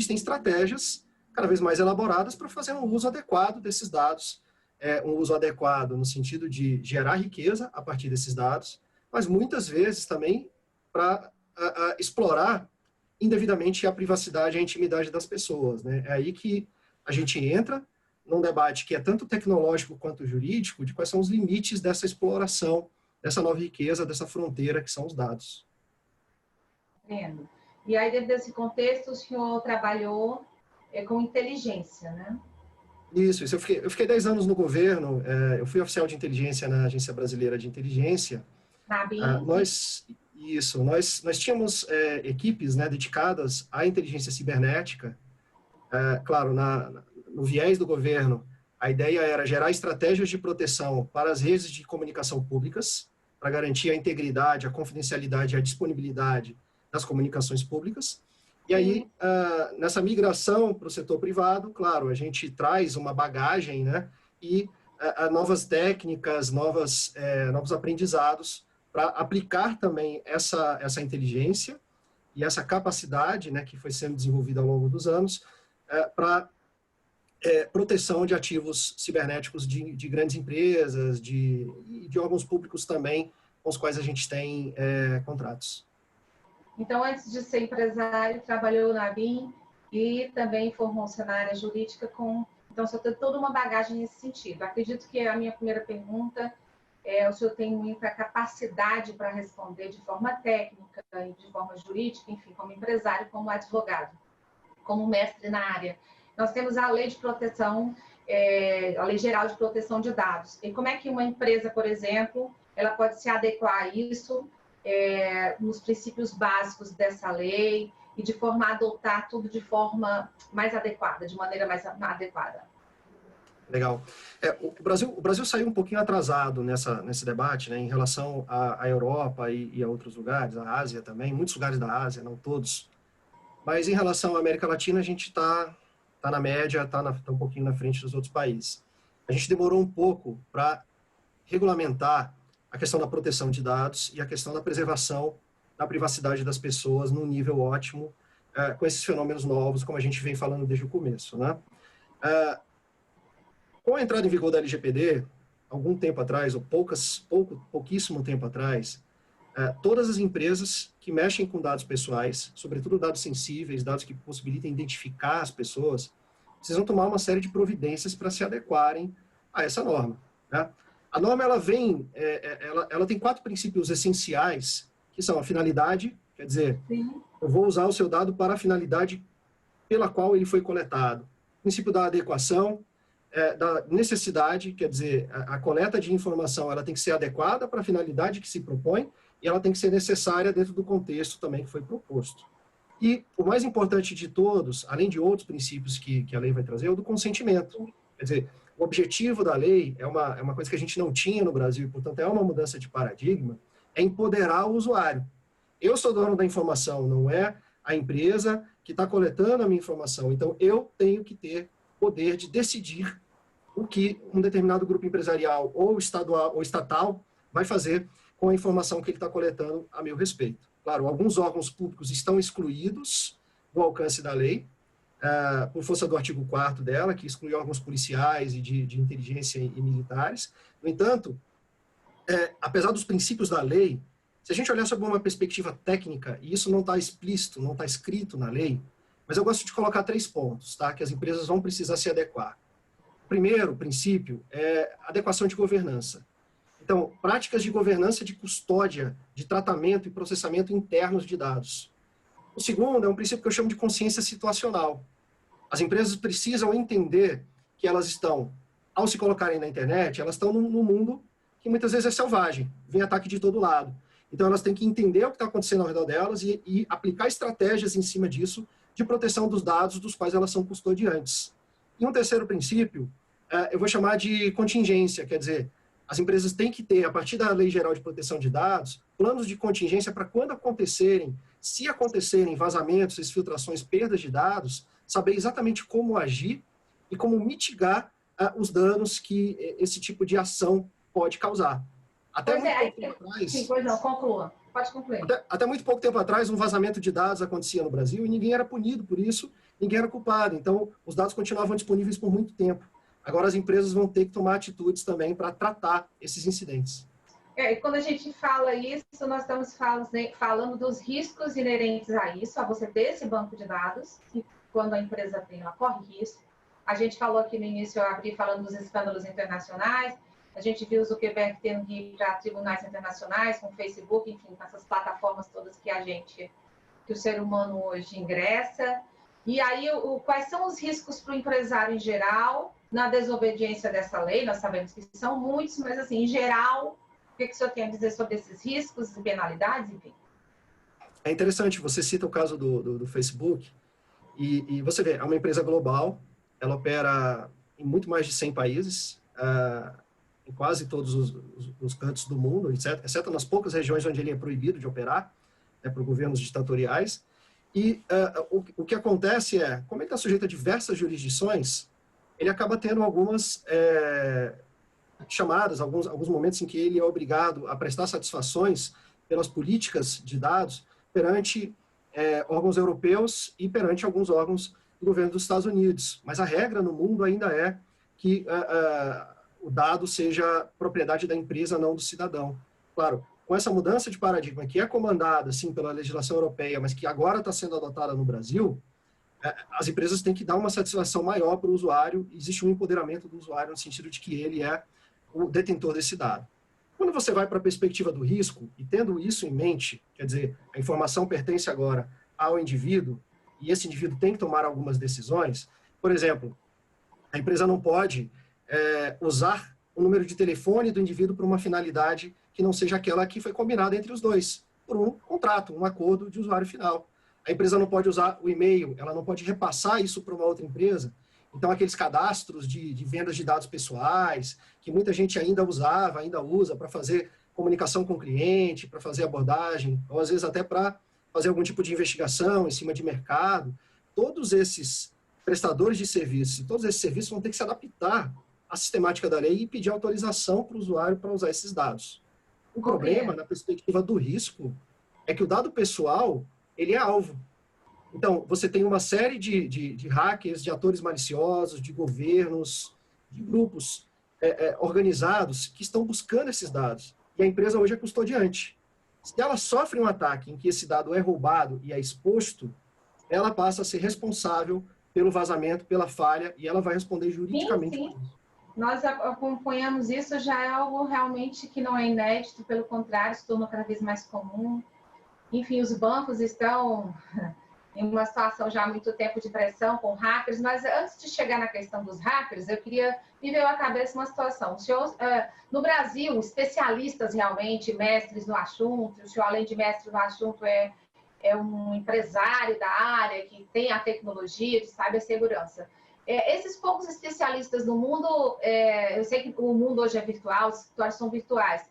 existem estratégias cada vez mais elaboradas para fazer um uso adequado desses dados, um uso adequado no sentido de gerar riqueza a partir desses dados, mas muitas vezes também para explorar indevidamente a privacidade e a intimidade das pessoas, né? É aí que a gente entra num debate que é tanto tecnológico quanto jurídico, de quais são os limites dessa exploração, dessa nova riqueza, dessa fronteira que são os dados. Entendo. E aí, dentro desse contexto, o senhor trabalhou com inteligência, né? Isso. Eu fiquei 10 anos no governo, eu fui oficial de inteligência na Agência Brasileira de Inteligência. Na ABIN? Nós tínhamos equipes, né, dedicadas à inteligência cibernética. Claro, no viés do governo, a ideia era gerar estratégias de proteção para as redes de comunicação públicas, para garantir a integridade, a confidencialidade e a disponibilidade das comunicações públicas. E aí, nessa migração para o setor privado, claro, a gente traz uma bagagem, né, e novas técnicas, novos aprendizados para aplicar também essa inteligência e essa capacidade, né, que foi sendo desenvolvida ao longo dos anos, para proteção de ativos cibernéticos de grandes empresas, de órgãos públicos também, com os quais a gente tem contratos. Então, antes de ser empresário, trabalhou na ABIN e também formou-se na área jurídica Então, o senhor tem toda uma bagagem nesse sentido. Acredito que a minha primeira pergunta o senhor tem muita capacidade para responder de forma técnica, de forma jurídica, enfim, como empresário, como advogado, como mestre na área. Nós temos a lei de proteção, a lei geral de proteção de dados. E como é que uma empresa, por exemplo, ela pode se adequar a isso, nos princípios básicos dessa lei e de forma a adotar tudo de forma mais adequada, de maneira mais adequada? Legal. O Brasil saiu um pouquinho atrasado nesse debate, né, em relação à Europa e a outros lugares, a Ásia também, muitos lugares da Ásia, não todos. Mas em relação à América Latina, a gente está na média, está um pouquinho na frente dos outros países. A gente demorou um pouco para regulamentar a questão da proteção de dados e a questão da preservação da privacidade das pessoas num nível ótimo, com esses fenômenos novos, como a gente vem falando desde o começo, né? Com a entrada em vigor da LGPD, algum tempo atrás, ou pouquíssimo tempo atrás, todas as empresas que mexem com dados pessoais, sobretudo dados sensíveis, dados que possibilitem identificar as pessoas, precisam tomar uma série de providências para se adequarem a essa norma, né? A norma, ela tem 4 princípios essenciais, que são a finalidade, quer dizer, Sim. Eu vou usar o seu dado para a finalidade pela qual ele foi coletado. O princípio da adequação, da necessidade, quer dizer, a coleta de informação ela tem que ser adequada para a finalidade que se propõe e ela tem que ser necessária dentro do contexto também que foi proposto. E o mais importante de todos, além de outros princípios que a lei vai trazer, é o do consentimento. Quer dizer, o objetivo da lei é uma coisa que a gente não tinha no Brasil, e, portanto, é uma mudança de paradigma, é empoderar o usuário. Eu sou dono da informação, não é a empresa que está coletando a minha informação. Então, eu tenho que ter poder de decidir o que um determinado grupo empresarial ou estadual ou estatal vai fazer com a informação que ele está coletando a meu respeito. Claro, alguns órgãos públicos estão excluídos do alcance da lei, por força do artigo 4º dela, que exclui órgãos policiais e de inteligência e militares. No entanto, apesar dos princípios da lei, se a gente olhar sob uma perspectiva técnica, e isso não está explícito, não está escrito na lei, mas eu gosto de colocar 3 pontos, tá, que as empresas vão precisar se adequar. O primeiro princípio é adequação de governança. Então, práticas de governança de custódia, de tratamento e processamento internos de dados. O segundo é um princípio que eu chamo de consciência situacional. As empresas precisam entender que elas estão, ao se colocarem na internet, elas estão num mundo que muitas vezes é selvagem, vem ataque de todo lado. Então, elas têm que entender o que está acontecendo ao redor delas e aplicar estratégias em cima disso de proteção dos dados dos quais elas são custodiantes. E um terceiro princípio, eu vou chamar de contingência, quer dizer, as empresas têm que ter, a partir da Lei Geral de Proteção de Dados, planos de contingência para quando acontecerem, se acontecerem vazamentos, exfiltrações, perdas de dados, saber exatamente como agir e como mitigar os danos que esse tipo de ação pode causar. Até muito pouco tempo atrás... Sim, pois não, conclua. Pode concluir. Até muito pouco tempo atrás, um vazamento de dados acontecia no Brasil e ninguém era punido por isso, ninguém era culpado. Então, os dados continuavam disponíveis por muito tempo. Agora, as empresas vão ter que tomar atitudes também para tratar esses incidentes. E quando a gente fala isso, nós estamos falando dos riscos inerentes a isso, a você ter esse banco de dados, que quando a empresa tem, ela corre risco. A gente falou aqui no início, eu abri falando dos escândalos internacionais, a gente viu o Zuckerberg tendo que ir para tribunais internacionais, com o Facebook, enfim, com essas plataformas todas que o ser humano hoje ingressa. E aí, quais são os riscos para o empresário em geral, na desobediência dessa lei? Nós sabemos que são muitos, mas assim, em geral, o que o senhor tem a dizer sobre esses riscos e penalidades, enfim? É interessante, você cita o caso do Facebook, e você vê, é uma empresa global, ela opera em muito mais de 100 países, em quase todos os cantos do mundo, exceto nas poucas regiões onde ele é proibido de operar, por governos ditatoriais. E o que acontece é, como ele está sujeito a diversas jurisdições, ele acaba tendo algumas chamadas, alguns momentos em que ele é obrigado a prestar satisfações pelas políticas de dados perante órgãos europeus e perante alguns órgãos do governo dos Estados Unidos. Mas a regra no mundo ainda é que o dado seja propriedade da empresa, não do cidadão. Claro, com essa mudança de paradigma que é comandada, sim, pela legislação europeia, mas que agora está sendo adotada no Brasil, as empresas têm que dar uma satisfação maior para o usuário, existe um empoderamento do usuário no sentido de que ele é o detentor desse dado. Quando você vai para a perspectiva do risco, e tendo isso em mente, quer dizer, a informação pertence agora ao indivíduo, e esse indivíduo tem que tomar algumas decisões, por exemplo, a empresa não pode usar o número de telefone do indivíduo para uma finalidade que não seja aquela que foi combinada entre os dois, por um contrato, um acordo de usuário final. A empresa não pode usar o e-mail, ela não pode repassar isso para uma outra empresa. Então, aqueles cadastros de vendas de dados pessoais, que muita gente ainda usava, ainda usa para fazer comunicação com o cliente, para fazer abordagem, ou às vezes até para fazer algum tipo de investigação em cima de mercado, todos esses prestadores de serviços, todos esses serviços vão ter que se adaptar à sistemática da lei e pedir autorização para o usuário para usar esses dados. O problema, na perspectiva do risco, é que o dado pessoal, ele é alvo. Então, você tem uma série de hackers, de atores maliciosos, de governos, de grupos organizados que estão buscando esses dados. E a empresa hoje é custodiante. Se ela sofre um ataque em que esse dado é roubado e é exposto, ela passa a ser responsável pelo vazamento, pela falha, e ela vai responder juridicamente. Sim, sim. Nós acompanhamos isso, já é algo realmente que não é inédito, pelo contrário, se torna cada vez mais comum. Enfim, os bancos estão em uma situação já há muito tempo de pressão com hackers, mas antes de chegar na questão dos hackers, me veio à cabeça uma situação. O senhor, no Brasil, especialistas realmente, mestres no assunto, o senhor, além de mestre no assunto, é um empresário da área que tem a tecnologia de cibersegurança. Esses poucos especialistas no mundo, eu sei que o mundo hoje é virtual, os escritórios são virtuais,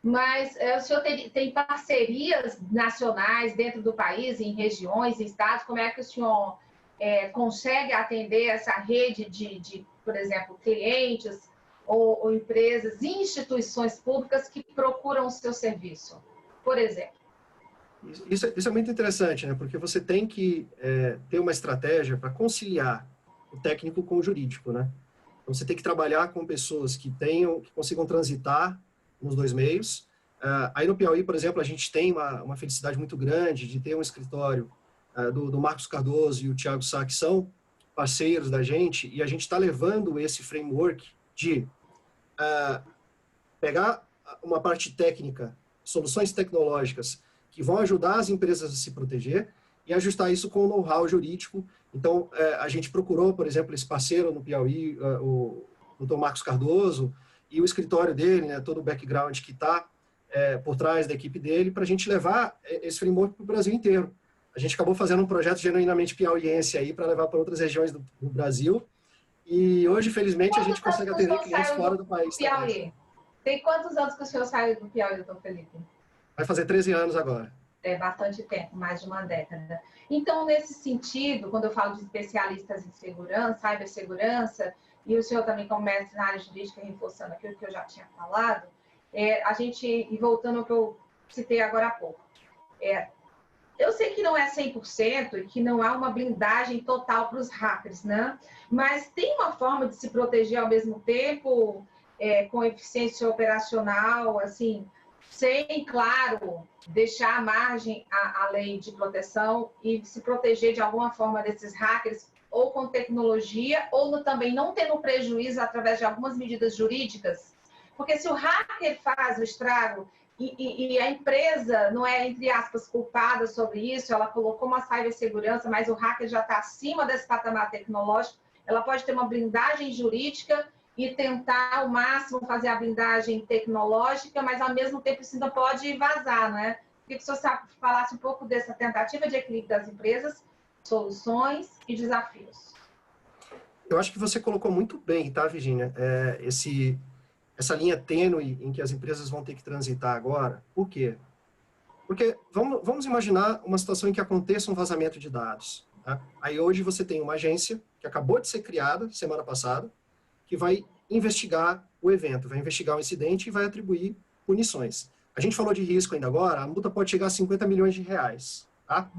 mas o senhor tem parcerias nacionais dentro do país, em regiões, em estados? Como é que o senhor consegue atender essa rede de, por exemplo, clientes ou empresas e instituições públicas que procuram o seu serviço, por exemplo? Isso é muito interessante, né? Porque você tem que ter uma estratégia para conciliar o técnico com o jurídico, né? Então, você tem que trabalhar com pessoas que consigam transitar nos dois meios. Aí no Piauí, por exemplo, a gente tem uma felicidade muito grande de ter um escritório do Marcos Cardoso e o Thiago Sá, que são parceiros da gente, e a gente está levando esse framework de pegar uma parte técnica, soluções tecnológicas que vão ajudar as empresas a se proteger e ajustar isso com o know-how jurídico. Então, a gente procurou, por exemplo, esse parceiro no Piauí, o Dr. Marcos Cardoso, e o escritório dele, né, todo o background que está por trás da equipe dele, para a gente levar esse framework para o Brasil inteiro. A gente acabou fazendo um projeto genuinamente piauiense aí para levar para outras regiões do Brasil, e hoje, felizmente, a gente consegue atender clientes fora do país. Piauí. Tem quantos anos que o senhor saiu do Piauí, doutor Felipe? Vai fazer 13 anos agora. É bastante tempo, mais de uma década. Então, nesse sentido, quando eu falo de especialistas em segurança, cibersegurança, e o senhor também como mestre na área jurídica, reforçando aquilo que eu já tinha falado, a gente, e voltando ao que eu citei agora há pouco, Eu sei que não é 100% e que não há uma blindagem total para os hackers, né? Mas tem uma forma de se proteger ao mesmo tempo, com eficiência operacional, assim, sem, claro, deixar à margem a lei de proteção e se proteger de alguma forma desses hackers, ou com tecnologia, ou também não tendo prejuízo através de algumas medidas jurídicas? Porque se o hacker faz o estrago e a empresa não é, entre aspas, culpada sobre isso, ela colocou uma cibersegurança, mas o hacker já está acima desse patamar tecnológico, ela pode ter uma blindagem jurídica e tentar ao máximo fazer a blindagem tecnológica, mas ao mesmo tempo isso ainda pode vazar, não é? Queria que o senhor falasse um pouco dessa tentativa de equilíbrio das empresas, soluções e desafios. Eu acho que você colocou muito bem, tá, Virginia? Essa linha tênue em que as empresas vão ter que transitar agora. Por quê? Porque vamos imaginar uma situação em que aconteça um vazamento de dados. Tá? Aí hoje você tem uma agência que acabou de ser criada semana passada, que vai investigar o evento, vai investigar o incidente e vai atribuir punições. A gente falou de risco ainda agora, a multa pode chegar a 50 milhões de reais. Tá?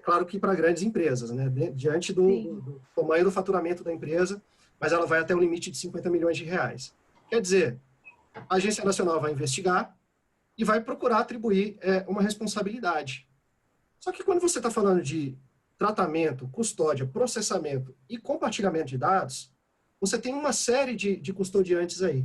Claro que para grandes empresas, né? Diante do tamanho do faturamento da empresa, mas ela vai até o limite de 50 milhões de reais. Quer dizer, a Agência Nacional vai investigar e vai procurar atribuir uma responsabilidade. Só que quando você está falando de tratamento, custódia, processamento e compartilhamento de dados, você tem uma série de custodiantes aí.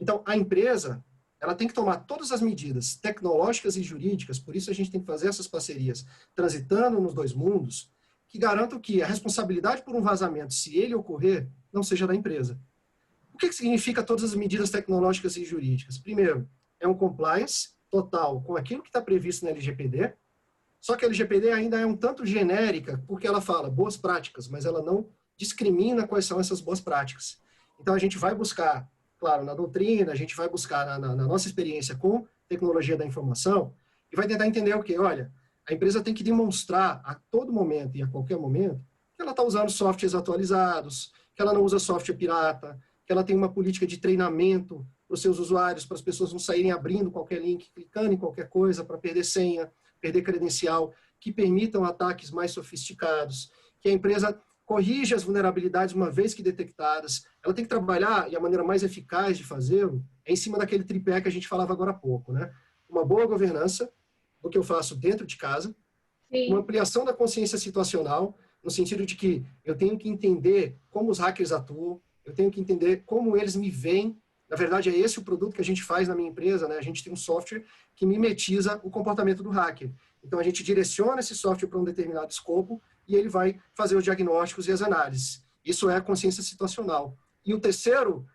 Então, a empresa ela tem que tomar todas as medidas tecnológicas e jurídicas, por isso a gente tem que fazer essas parcerias, transitando nos dois mundos, que garantam que a responsabilidade por um vazamento, se ele ocorrer, não seja da empresa. O que significa todas as medidas tecnológicas e jurídicas? Primeiro, é um compliance total com aquilo que está previsto na LGPD, só que a LGPD ainda é um tanto genérica, porque ela fala boas práticas, mas ela não discrimina quais são essas boas práticas. Então, a gente vai buscar, claro, na doutrina, a gente vai buscar na nossa experiência com tecnologia da informação, e vai tentar entender o quê? Olha, a empresa tem que demonstrar a todo momento e a qualquer momento que ela está usando softwares atualizados, que ela não usa software pirata, que ela tem uma política de treinamento para os seus usuários, para as pessoas não saírem abrindo qualquer link, clicando em qualquer coisa para perder senha, perder credencial, que permitam ataques mais sofisticados, que a empresa corrija as vulnerabilidades uma vez que detectadas. Ela tem que trabalhar, e a maneira mais eficaz de fazê-lo é em cima daquele tripé que a gente falava agora há pouco, né? Uma boa governança, do que eu faço dentro de casa, Sim. Uma ampliação da consciência situacional, no sentido de que eu tenho que entender como os hackers atuam, eu tenho que entender como eles me veem. Na verdade, é esse o produto que a gente faz na minha empresa, né? A gente tem um software que mimetiza o comportamento do hacker. Então, a gente direciona esse software para um determinado escopo e ele vai fazer os diagnósticos e as análises. Isso é a consciência situacional. E o terceiro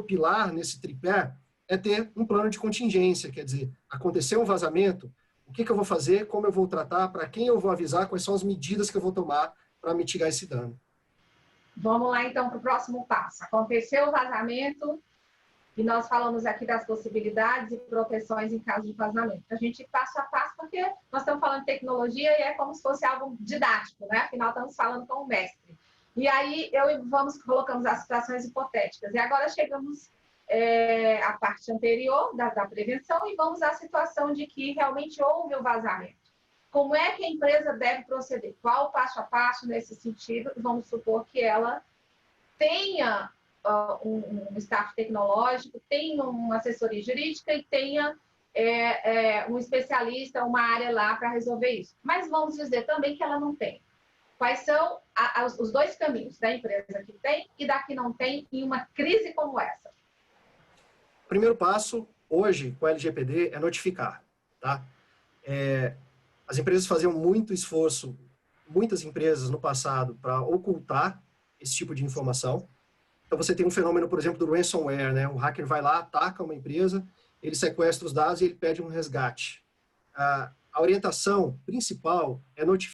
pilar nesse tripé é ter um plano de contingência, quer dizer, aconteceu um vazamento, o que eu vou fazer, como eu vou tratar, para quem eu vou avisar, quais são as medidas que eu vou tomar para mitigar esse dano. Vamos lá, então, para o próximo passo. Aconteceu o vazamento e nós falamos aqui das possibilidades e proteções em caso de vazamento. A gente passo a passo, porque nós estamos falando de tecnologia e é como se fosse algo didático, né? Afinal, estamos falando com o mestre. E aí, colocamos as situações hipotéticas. E agora chegamos à parte anterior da prevenção e vamos à situação de que realmente houve o vazamento. Como é que a empresa deve proceder? Qual o passo a passo nesse sentido? Vamos supor que ela tenha um staff tecnológico, tenha uma assessoria jurídica e tenha um especialista, uma área lá para resolver isso. Mas vamos dizer também que ela não tem. Quais são os dois caminhos da empresa que tem e da que não tem em uma crise como essa? O primeiro passo, hoje, com a LGPD, é notificar. Tá? As empresas faziam muito esforço, muitas empresas no passado, para ocultar esse tipo de informação. Então, você tem um fenômeno, por exemplo, do ransomware, né? O hacker vai lá, ataca uma empresa, ele sequestra os dados e ele pede um resgate. A orientação principal é notificar